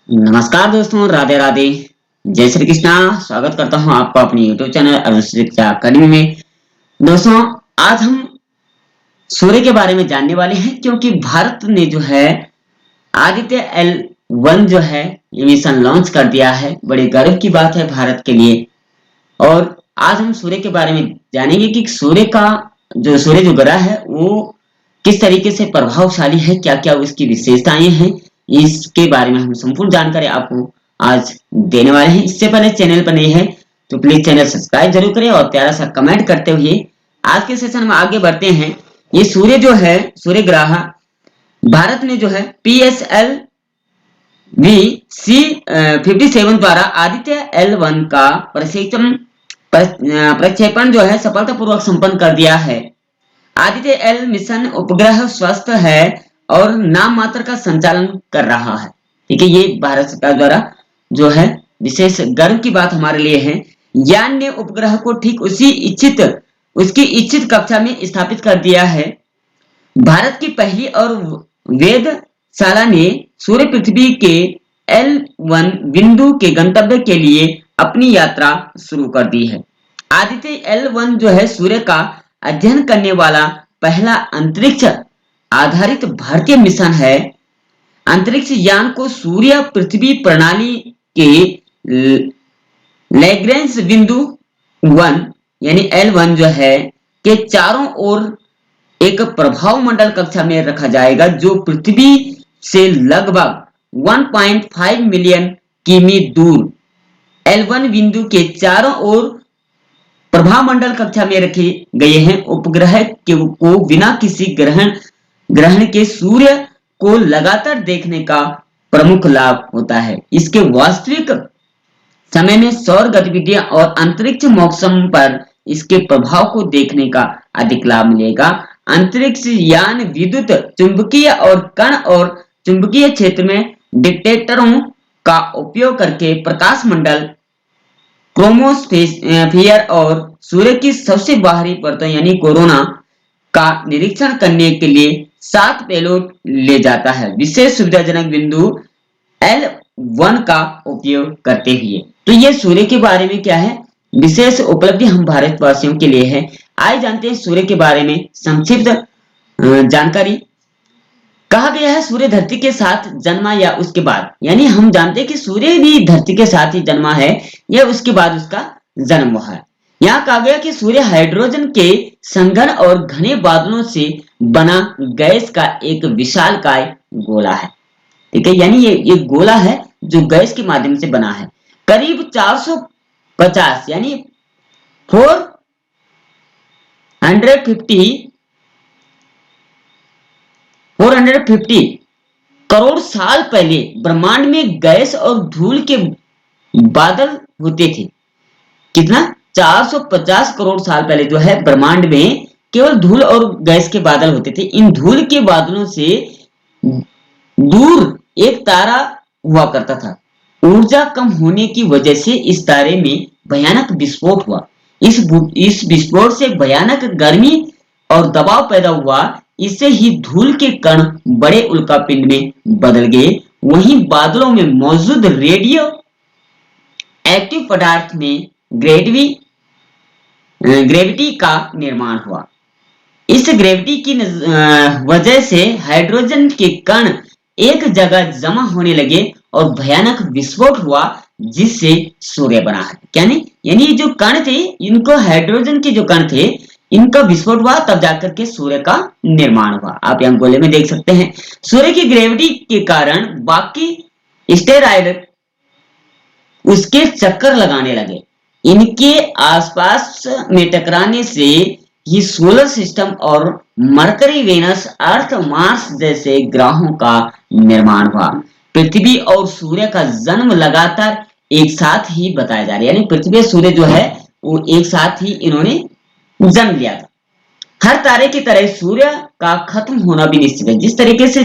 नमस्कार दोस्तों, राधे राधे। जय श्री कृष्णा। स्वागत करता हूं आपको अपने यूट्यूब चैनल अरुण शिक्षा अकेडमी में। दोस्तों, आज हम सूर्य के बारे में जानने वाले हैं, क्योंकि भारत ने जो है आदित्य L1 जो है ये मिशन लॉन्च कर दिया है। बड़े गर्व की बात है भारत के लिए। और आज हम सूर्य के बारे में जानेंगे कि सूर्य जो ग्रह है वो किस तरीके से प्रभावशाली है, क्या क्या उसकी विशेषताएं हैं। इसके बारे में हम संपूर्ण जानकारी आपको आज देने वाले हैं। इससे पहले चैनल पर नहीं है तो प्लीज चैनल सब्सक्राइब जरूर करें और प्यारा सा कमेंट करते हुए आज के सेशन में आगे बढ़ते हैं। ये सूर्य जो है, सूर्य ग्रह भारत ने जो है PSLV-C57 द्वारा आदित्य L1 का प्रक्षेपण जो है सफलतापूर्वक संपन्न कर दिया है। आदित्य L मिशन उपग्रह स्वस्थ है और नाम मात्र का संचालन कर रहा है। ठीक है, ये भारत सरकार द्वारा जो है विशेष गर्व की बात हमारे लिए है। यान ने उपग्रह को ठीक उसकी इच्छित कक्षा में स्थापित कर दिया है। भारत की पहली और वेधशाला ने सूर्य पृथ्वी के L1 बिंदु के गंतव्य के लिए अपनी यात्रा शुरू कर दी है। आदित्य L1 जो है सूर्य का अध्ययन करने वाला पहला अंतरिक्ष आधारित भारतीय मिशन है। अंतरिक्ष यान को सूर्य पृथ्वी प्रणाली के लैग्रेंज बिंदु 1 यानी L1 जो है के चारों ओर एक प्रभाव मंडल कक्षा में रखा जाएगा, जो पृथ्वी से लगभग 1.5 मिलियन किमी दूर L1 बिंदु के चारों ओर प्रभाव मंडल कक्षा में रखे गए हैं। उपग्रह को बिना किसी ग्रहण के सूर्य को लगातार देखने का प्रमुख लाभ होता है। इसके वास्तविक समय में सौर गतिविधियां और अंतरिक्ष मौसम पर इसके प्रभाव को देखने का अधिक लाभ मिलेगा। अंतरिक्ष यान विद्युत चुंबकीय और कण और चुंबकीय क्षेत्र में डिटेक्टरों का उपयोग करके प्रकाश मंडल, क्रोमोस्फीयर और सूर्य की सबसे बाहरी परतों यानी कोरोना का निरीक्षण करने के लिए 7 पेलोड ले जाता है, विशेष सुविधाजनक बिंदु L1 का उपयोग करते हुए। तो ये सूर्य के बारे में क्या है, विशेष उपलब्धि हम भारतवासियों के लिए है। आइए जानते हैं सूर्य के बारे में संक्षिप्त जानकारी। कहा गया है सूर्य धरती के साथ जन्मा या उसके बाद, यानी हम जानते हैं कि सूर्य भी धरती के साथ ही जन्मा है या उसके बाद उसका जन्म हुआ है। यहाँ कहा गया कि सूर्य हाइड्रोजन के संघन और घने बादलों से बना गैस का एक विशालकाय गोला है। ठीक है, यानी ये गोला है जो गैस के माध्यम से बना है। करीब 450 यानी 450 करोड़ साल पहले ब्रह्मांड में गैस और धूल के बादल होते थे। कितना? 450 करोड़ साल पहले जो है ब्रह्मांड में केवल धूल और गैस के बादल होते थे। इन धूल के बादलों से दूर एक तारा हुआ करता था। ऊर्जा कम होने की वजह से इस तारे में भयानक विस्फोट हुआ। इस विस्फोट से भयानक गर्मी और दबाव पैदा हुआ। इससे ही धूल के कण बड़े उल्कापिंड में बदल गए। वहीं बादलों में मौजूद रेडियो एक्टिव पदार्थ में ग्रेविटी का निर्माण हुआ। इस ग्रेविटी की वजह से हाइड्रोजन के कण एक जगह जमा होने लगे और भयानक विस्फोट हुआ, जिससे सूर्य बना है। क्या नहीं, यानी जो कण थे, इनको हाइड्रोजन के जो कण थे इनका विस्फोट हुआ, तब जाकर के सूर्य का निर्माण हुआ। आप यहाँ गोले में देख सकते हैं। सूर्य की ग्रेविटी के कारण बाकी स्टेरॉइड उसके चक्कर लगाने लगे। इनके आसपास में टकराने से ही सोलर सिस्टम और मरकरी, वेनस, अर्थ, मार्स जैसे ग्रहों का निर्माण हुआ। पृथ्वी और सूर्य का जन्म लगातार एक साथ ही बताया जा रहा है, यानी पृथ्वी और सूर्य जो है वो एक साथ ही इन्होंने जन्म लिया था। हर तारे की तरह सूर्य का खत्म होना भी निश्चित है। जिस तरीके से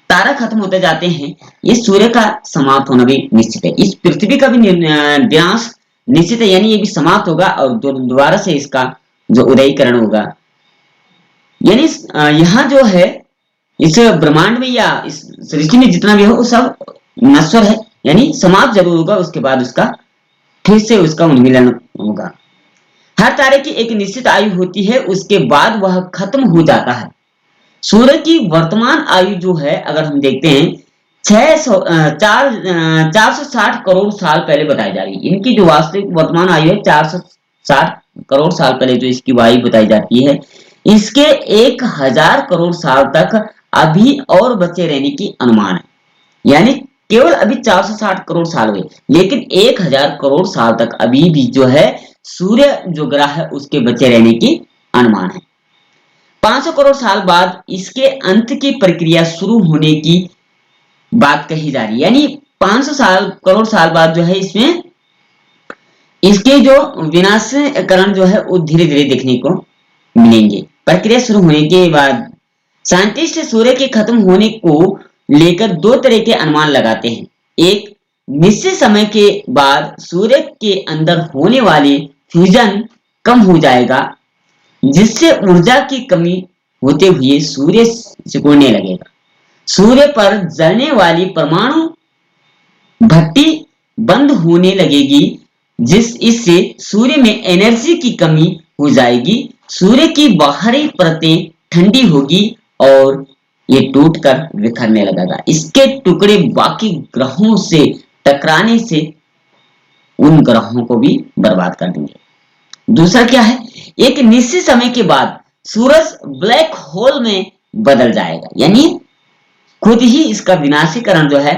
तारा खत्म होते जाते हैं, ये सूर्य का समाप्त होना भी निश्चित है। इस पृथ्वी का भी विनाश निश्चित है, यानी ये भी समाप्त होगा और दोबारा से इसका जो उदयीकरण होगा। यानी यहाँ जो है इस ब्रह्मांड में या इस सृष्टि में जितना भी हो, सब नश्वर है, यानी समाप्त जरूर होगा, उसके बाद उसका फिर से उसका उन्मूलन होगा। हर तारे की एक निश्चित आयु होती है, उसके बाद वह खत्म हो जाता है। सूर्य की वर्तमान आयु जो है, अगर हम देखते हैं, 460 करोड़ साल पहले बताई जा रही है। इनकी जो वास्तविक वर्तमान आयु है 460 करोड़ साल पहले जो इसकी आयु बताई जाती है, इसके 1000 करोड़ साल तक अभी और बचे रहने की अनुमान है। यानी केवल अभी 460 करोड़ साल हुए, लेकिन 1000 करोड़ साल तक अभी भी जो है सूर्य जो ग्रह है उसके बचे रहने की अनुमान है। 500 करोड़ साल बाद इसके अंत की प्रक्रिया शुरू होने की बात कही जा रही है। यानी 500 करोड़ साल बाद जो है इसमें इसके जो विनाशकरण जो है वो धीरे धीरे देखने को मिलेंगे। प्रक्रिया शुरू होने के बाद साइंटिस्ट सूर्य के खत्म होने को लेकर दो तरह के अनुमान लगाते हैं। एक, निश्चित समय के बाद सूर्य के अंदर होने वाले फ्यूजन कम हो जाएगा, जिससे ऊर्जा की कमी होते हुए सूर्य सिकुड़ने लगेगा। सूर्य पर जलने वाली परमाणु भट्टी बंद होने लगेगी, इससे सूर्य में एनर्जी की कमी हो जाएगी। सूर्य की बाहरी परतें ठंडी होगी और ये टूटकर बिखरने लगेगा। इसके टुकड़े बाकी ग्रहों से टकराने से उन ग्रहों को भी बर्बाद कर देंगे। दूसरा क्या है, एक निश्चित समय के बाद सूरज ब्लैक होल में बदल जाएगा, यानी खुद ही इसका विनाशीकरण जो है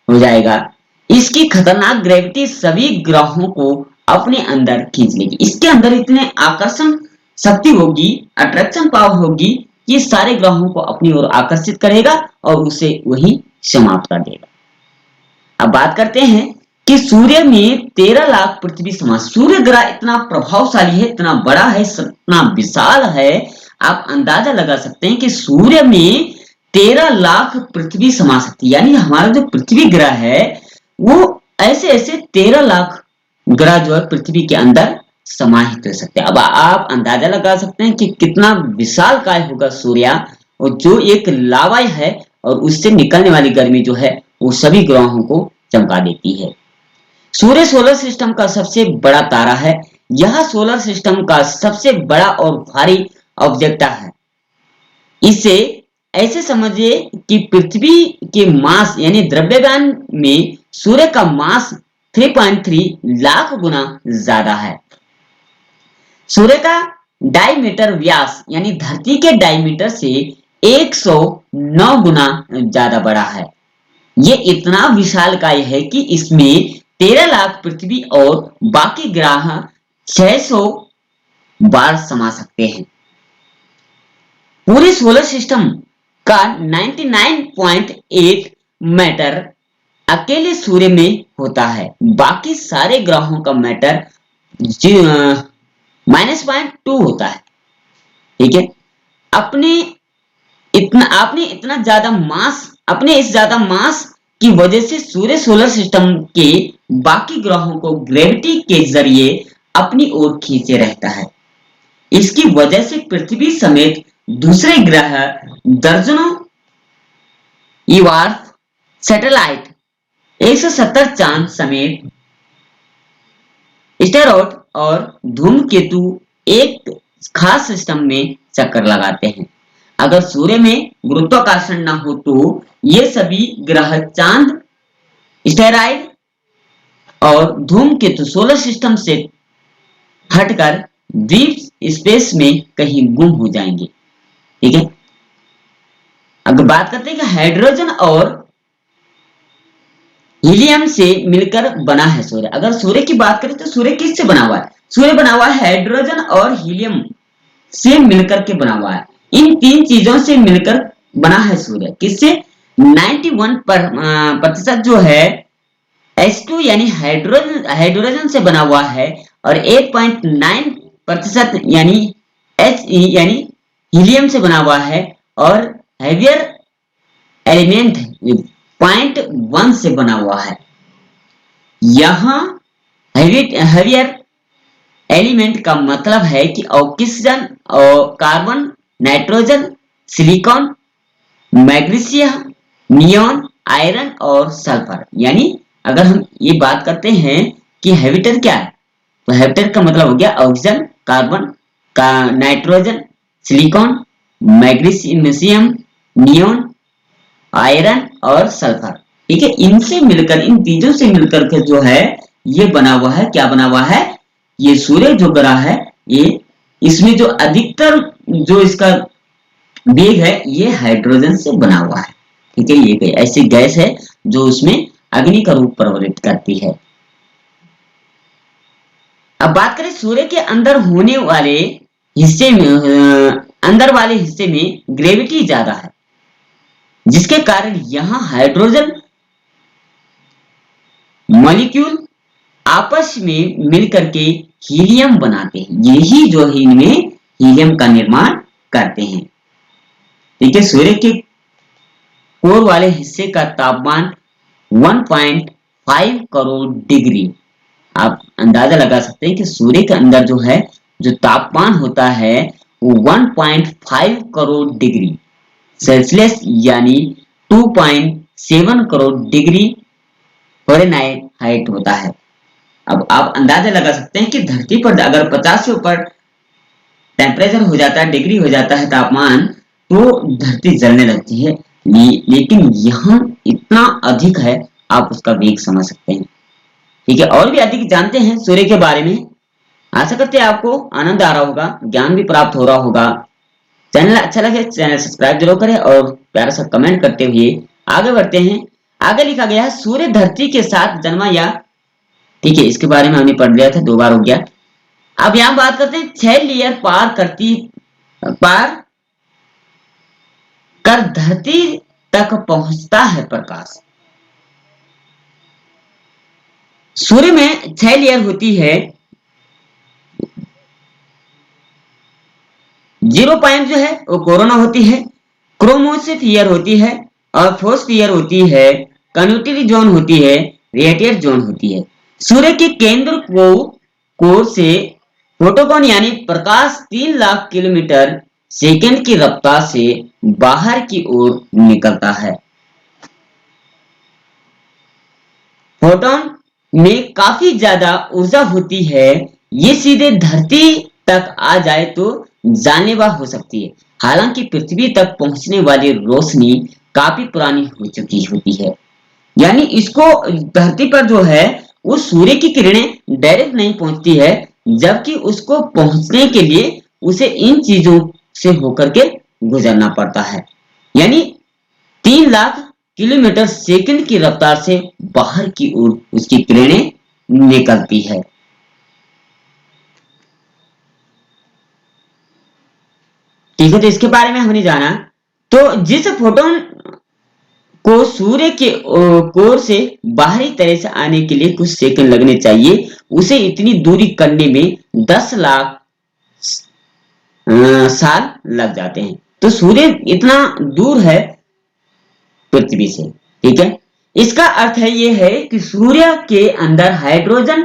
हो जाएगा। इसकी खतरनाक ग्रेविटी सभी ग्रहों को अपने अंदर खींच लेगी। इसके अंदर इतने आकर्षण शक्ति होगी, अट्रैक्शन पावर होगी, कि सारे ग्रहों को अपनी ओर आकर्षित करेगा और उसे वही समाप्त कर देगा। अब बात करते हैं कि सूर्य में 13 लाख पृथ्वी समान। सूर्य ग्रह इतना प्रभावशाली है, इतना बड़ा है, इतना विशाल है, आप अंदाजा लगा सकते हैं कि सूर्य में 13 लाख पृथ्वी समा सकती है। यानी हमारा जो पृथ्वी ग्रह है वो ऐसे ऐसे 13 लाख ग्रह जो है पृथ्वी के अंदर समाहित हो सकते हैं। अब आप अंदाजा लगा सकते हैं कि कितना विशाल काय होगा सूर्य, और जो एक लावा है और उससे निकलने वाली गर्मी जो है वो सभी ग्रहों को चमका देती है। सूर्य सोलर सिस्टम का सबसे बड़ा तारा है। यह सोलर सिस्टम का सबसे बड़ा और भारी ऑब्जेक्ट है। इसे ऐसे समझिए कि पृथ्वी के मास यानी द्रव्यमान में सूर्य का मास 3.3 लाख गुना ज्यादा है। सूर्य का डायमीटर व्यास यानी धरती के डायमीटर से 109 गुना ज्यादा बड़ा है। ये इतना विशालकाय है कि इसमें 13 लाख पृथ्वी और बाकी ग्रह 600 बार समा सकते हैं। पूरे सोलर सिस्टम का 99.8 मैटर अकेले सूर्य में होता है। बाकी सारे ग्रहों का मैटर -0.2 होता है। ठीक है, आपने इस ज्यादा मास की वजह से सूर्य सोलर सिस्टम के बाकी ग्रहों को ग्रेविटी के जरिए अपनी ओर खींचे रहता है। इसकी वजह से पृथ्वी समेत दूसरे ग्रह, दर्जनों इवार्फ सैटेलाइट, 170 चांद समेत स्टेरॉइड और धूमकेतु एक खास सिस्टम में चक्कर लगाते हैं। अगर सूर्य में गुरुत्वाकर्षण न हो तो ये सभी ग्रह, चांद, स्टेरॉइड और धूमकेतु सोलर सिस्टम से हटकर डीप स्पेस में कहीं गुम हो जाएंगे। ठीक है, अगर बात करते हैं कि हाइड्रोजन और हीलियम से मिलकर बना है सूर्य। अगर सूर्य की बात करें तो सूर्य किससे बना हुआ है? सूर्य बना हुआ है हाइड्रोजन और हीलियम से मिलकर के बना हुआ है। इन तीन चीजों से मिलकर बना है सूर्य। किससे? 91% जो है H2 यानी हाइड्रोजन से बना हुआ है और 8.9% यानी He यानी हीलियम से बना हुआ है और हेवियर एलिमेंट 0.1 से बना हुआ है। यहां हेवियर एलिमेंट का मतलब है कि ऑक्सीजन और carbon, nitrogen, silicon, magnesium, neon iron और सल्फर। यानी अगर हम ये बात करते हैं कि हैबिटेट क्या है, तो हैबिटेट का मतलब हो गया ऑक्सीजन, कार्बन का, nitrogen, silicon, magnesium, neon, iron और सल्फर। ठीक है, इनसे मिलकर, इन तीनों से मिलकर के जो है ये बना हुआ है, क्या बना हुआ है, ये सूर्य जो ग्रह है, ये इसमें जो अधिकतर जो इसका वेग है ये हाइड्रोजन से बना हुआ है। ठीक है, ये ऐसी गैस है जो उसमें अग्नि का रूप प्रवलित करती है। अब बात करें सूर्य के अंदर होने वाले हिस्से में, अंदर वाले हिस्से में ग्रेविटी ज्यादा है, जिसके कारण यहां हाइड्रोजन मॉलिक्यूल आपस में मिलकर के हीलियम बनाते हैं। यही जो है इनमें हीलियम का निर्माण करते हैं। ठीक है, सूर्य के कोर वाले हिस्से का तापमान 1.5 करोड़ डिग्री। आप अंदाजा लगा सकते हैं कि सूर्य के अंदर जो है जो तापमान होता है वो 1.5 करोड़ डिग्री सेल्सियस यानी 2.7 करोड़ डिग्री फ़ारेनहाइट होता है। अब आप अंदाजा लगा सकते हैं कि धरती पर अगर 50 से ऊपर टेम्परेचर हो जाता है, डिग्री हो जाता है तापमान, तो धरती जलने लगती है। लेकिन यहाँ इतना अधिक है, आप उसका वेग समझ सकते हैं। ठीक है, और भी अधिक जानते हैं सूर्य के बारे में। आशा करते हैं आपको आनंद आ रहा होगा, ज्ञान भी प्राप्त हो रहा होगा। चैनल अच्छा लगे चैनल सब्सक्राइब जरूर करें और प्यारा सा कमेंट करते हुए आगे बढ़ते हैं। आगे लिखा गया है सूर्य धरती के साथ जन्मा या, ठीक है, इसके बारे में हमने पढ़ लिया था, 2 बार हो गया। अब यहां बात करते हैं 6 लेयर पार कर धरती तक पहुंचता है प्रकाश। सूर्य में 6 लेयर होती है। 0 पॉइंट जो है वो कोरोना होती है, क्रोमोस्फियर होती है और फोस्फियर होती है, कन्वेक्टिव जोन होती है, रेडिएटर जोन होती है। सूर्य के केंद्र को कोर से फोटोन यानी प्रकाश 3 लाख किलोमीटर सेकंड की रफ्तार से बाहर की ओर निकलता है। फोटोन में काफी ज्यादा ऊर्जा होती है, ये सीधे धरती तक आ जाए तो जानलेवा हो सकती है। हालांकि पृथ्वी तक पहुंचने वाली रोशनी काफी पुरानी हो चुकी होती है। यानी इसको धरती पर जो है वो सूर्य की किरणें डायरेक्ट नहीं पहुंचती है, जबकि उसको पहुंचने के लिए उसे इन चीजों से होकर के गुजरना पड़ता है। यानी 3 लाख किलोमीटर सेकंड की रफ्तार से बाहर की ओर उसकी किरणें निकलती है। ठीक है, तो इसके बारे में हमने जाना। तो जिस फोटोन को सूर्य के कोर से बाहरी तरह से आने के लिए कुछ सेकंड लगने चाहिए, उसे इतनी दूरी करने में 10 लाख साल लग जाते हैं। तो सूर्य इतना दूर है पृथ्वी से। ठीक है, इसका अर्थ है ये है कि सूर्य के अंदर हाइड्रोजन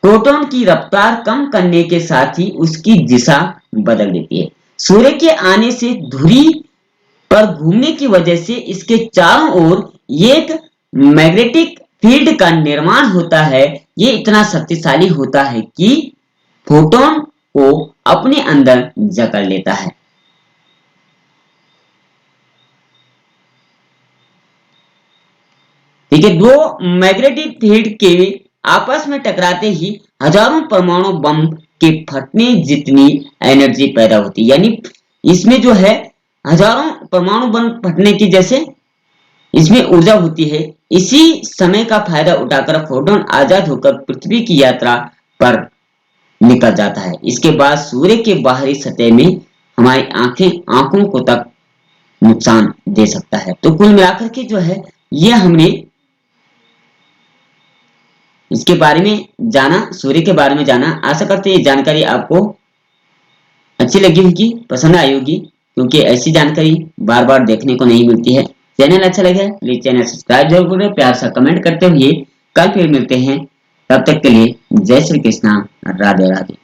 प्रोटॉन की रफ्तार कम करने के साथ ही उसकी दिशा बदल देती है। सूर्य के आने से धुरी पर घूमने की वजह से इसके चारों ओर एक मैग्नेटिक फील्ड का निर्माण होता है। ये इतना शक्तिशाली होता है कि फोटोन को अपने अंदर जकड़ लेता है। ठीक है, दो मैग्नेटिक फील्ड के आपस में टकराते ही हजारों परमाणु बम के फटने जितनी एनर्जी पैदा होती है। यानी इसमें जो है हजारों परमाणु बम फटने की जैसे इसमें ऊर्जा होती है। इसी समय का फायदा उठाकर फोटोन आजाद होकर पृथ्वी की यात्रा पर निकल जाता है। इसके बाद सूर्य के बाहरी सतह में हमारी आंखों को तक नुकसान दे सकता है। तो कुल मिलाकर के जो है ये हमने इसके बारे में जाना, सूर्य के बारे में जाना। आशा करते हैं ये जानकारी आपको अच्छी लगी होगी, पसंद आई होगी, क्योंकि ऐसी जानकारी बार बार देखने को नहीं मिलती है। चैनल अच्छा लगे प्लीज चैनल सब्सक्राइब जरूर करें, प्यार सा कमेंट करते हुए कल फिर मिलते हैं। तब तक के लिए जय श्री कृष्णा, राधे राधे।